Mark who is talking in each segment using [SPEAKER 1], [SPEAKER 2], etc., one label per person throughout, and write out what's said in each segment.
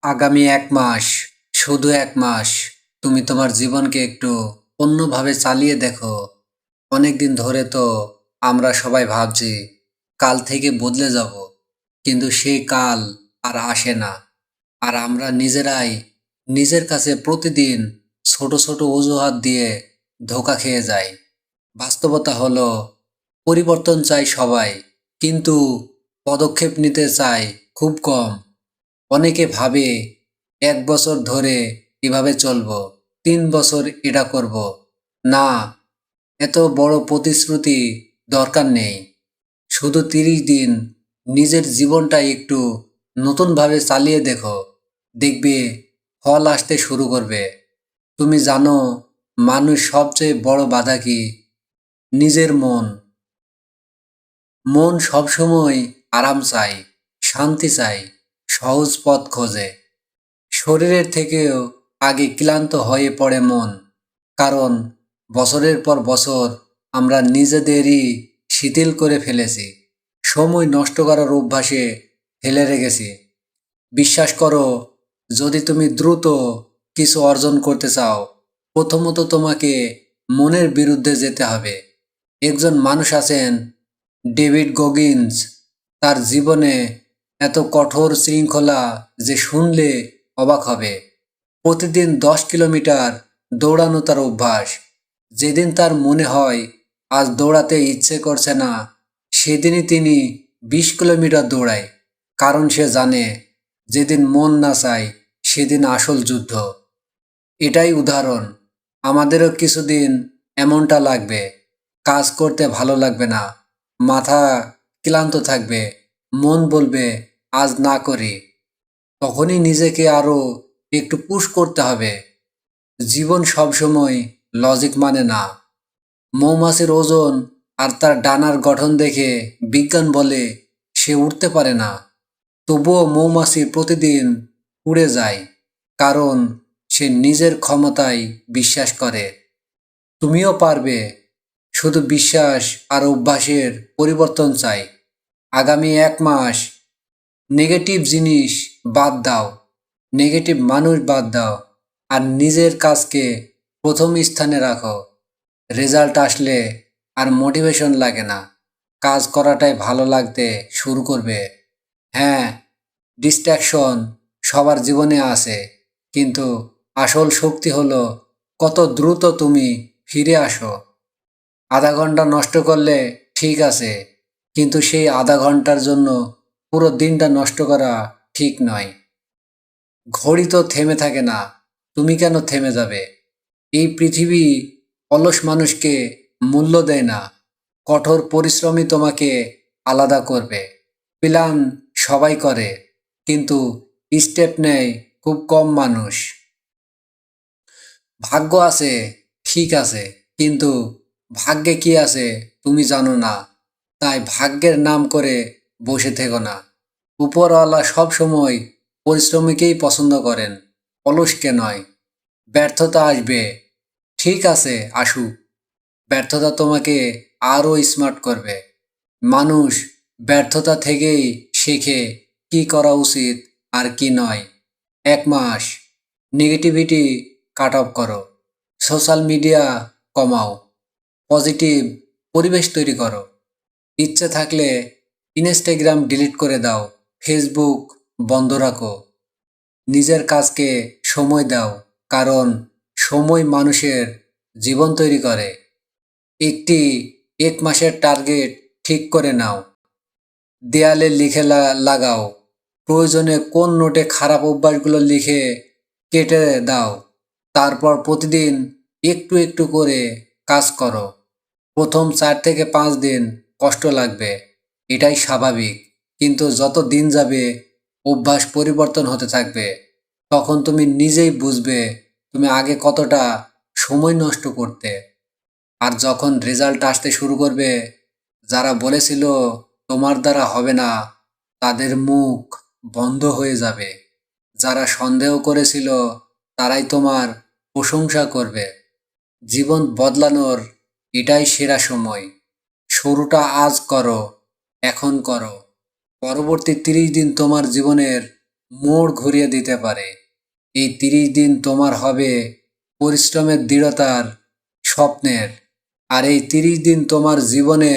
[SPEAKER 1] আগামী ১ মাস, শুধু ১ মাস তুমি তোমার জীবনকে একটু অন্যভাবে চালিয়ে দেখো। অনেকদিন ধরে তো আমরা সবাই ভাবছি কাল থেকে বদলে যাব, কিন্তু সেই কাল আর আসে না। আর আমরা নিজেরাই নিজের কাছে প্রতিদিন ছোট ছোট অজুহাত দিয়ে ধোঁকা খেয়ে যাই। বাস্তবতা হলো পরিবর্তন চাই সবাই, কিন্তু পদক্ষেপ নিতে চায় খুব কম। অনেকে ভাবে ১ বছর ধরে এভাবে চলবো, ৩ বছর এটা করব। না, এত বড় প্রতিশ্রুতি দরকার নেই। শুধু ৩০ দিন নিজের জীবনটা একটু নতুনভাবে চালিয়ে দেখো, দেখবে ফল আসতে শুরু করবে। তুমি জানো মানুষ সবচেয়ে বড় বাধা কি? নিজের মন। মন সবসময় আরাম চায়, শান্তি চায়, সহজ পথ খোঁজে। শরীরের থেকেও আগে ক্লান্ত হয়ে পড়ে মন, কারণ বছরের পর বছর আমরা নিজেদেরই শিথিল করে ফেলেছি, সময় নষ্ট করার অভ্যাসে ফেলে রেখেছি। বিশ্বাস করো, যদি তুমি দ্রুত কিছু অর্জন করতে চাও, প্রথমত তোমাকে মনের বিরুদ্ধে যেতে হবে। একজন মানুষ আছেন, ডেভিড গগিন্স। তার জীবনে এত কঠোর শৃঙ্খলা যে শুনলে অবাক হবে। প্রতিদিন ১০ কিলোমিটার দৌড়ানো তার অভ্যাস। যেদিন তার মনে হয় আজ দৌড়াতে ইচ্ছে করছে না, সেদিনই তিনি ২০ কিলোমিটার দৌড়ায়। কারণ সে জানে যেদিন মন না চায় সেদিন আসল যুদ্ধ। এটাই উদাহরণ। আমাদেরও কিছুদিন এমনটা লাগবে। কাজ করতে ভালো লাগবে না, মাথা ক্লান্ত থাকবে, মন বলবে আজ না করি। তখনই নিজেকে আরো একটু পুশ করতে হবে। জীবন সবসময় লজিক মানে না। মৌমাছির ওজন আর তার ডানার গঠন দেখে বিজ্ঞান বলে সে উড়তে পারে না, তবুও মৌমাছি প্রতিদিন উড়ে যায়, কারণ সে নিজের ক্ষমতায় বিশ্বাস করে। তুমিও পারবে, শুধু বিশ্বাস আর অভ্যাসের পরিবর্তন চাই। আগামী ১ মাস নেগেটিভ জিনিস বাদ দাও, নেগেটিভ মানুষ বাদ দাও, আর নিজের কাজকে প্রথম স্থানে রাখো। রেজাল্ট আসলে আর মোটিভেশন লাগে না, কাজ করাটাই ভালো লাগতে শুরু করবে। হ্যাঁ, ডিস্ট্র্যাকশন সবার জীবনে আছে, কিন্তু আসল শক্তি হলো কত দ্রুত তুমি ফিরে আসো। আধা ঘন্টা নষ্ট করলে ঠিক আছে, কিন্তু সেই আধা ঘন্টার জন্য পুরো দিনটা নষ্ট করা ঠিক নয়। ঘড়ি তো থেমে থাকে না, তুমি কেন থেমে যাবে? এই পৃথিবী অলস মানুষকে মূল্য দেয় না, কঠোর পরিশ্রমই তোমাকে আলাদা করবে। প্ল্যান সবাই করে, কিন্তু স্টেপ নেয় খুব কম মানুষ। ভাগ্য আছে, ঠিক আছে, কিন্তু ভাগ্যে কি আছে তুমি জানো না, তাই ভাগ্যের নাম করে বসে থেকো না। উপরওয়ালা সব সময় পরিশ্রমীকেই পছন্দ করেন, অলসকে নয়। ব্যর্থতা আসবে, ঠিক আছে, আসুক। ব্যর্থতা তোমাকে আরও স্মার্ট করবে। মানুষ ব্যর্থতা থেকেই শেখে কি করা উচিত আর কি নয়। ১ মাস নেগেটিভিটি কাট অফ করো, সোশ্যাল মিডিয়া কমাও, পজিটিভ পরিবেশ তৈরি করো। ইচ্ছে থাকলে ইনস্টাগ্রাম ডিলিট করে দাও, ফেসবুক বন্ধ রাখো। নিজের কাজকে সময় দাও, কারণ সময় মানুষের জীবন তৈরি করে। একটি ১ মাসের টার্গেট ঠিক করে নাও, দেয়ালে লিখে লাগাও। প্রয়োজনে কোন নোটে খারাপ অভ্যাসগুলো লিখে কেটে দাও। তারপর প্রতিদিন একটু একটু করে কাজ করো। প্রথম ৪ থেকে ৫ দিন কষ্ট লাগবে, এটাই স্বাভাবিক। কিন্তু যত দিন যাবে অভ্যাস পরিবর্তন হতে থাকবে, তখন তুমি নিজেই বুঝবে তুমি আগে কতটা সময় নষ্ট করতে। আর যখন রেজাল্ট আসতে শুরু করবে, যারা বলেছিল তোমার দ্বারা হবে না, তাদের মুখ বন্ধ হয়ে যাবে। যারা সন্দেহ করেছিল, তারাই তোমার প্রশংসা করবে। জীবন বদলানোর এটাই সেরা সময়। শুরুটা আজ করো, এখন করো। পরবর্তী ৩০ দিন তোমার জীবনের মোড় ঘুরিয়ে দিতে পারে। এই 30 দিন তোমার হবে পরিশ্রমের দৃঢ়তার স্বপ্নের, আর এই 30 দিন তোমার জীবনে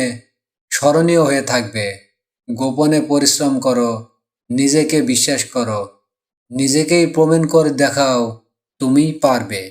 [SPEAKER 1] স্মরণীয় হয়ে থাকবে। গোপনে পরিশ্রম করো, নিজেকে বিশ্বাস করো, নিজেকেই প্রমাণ করে দেখাও তুমি পারবে।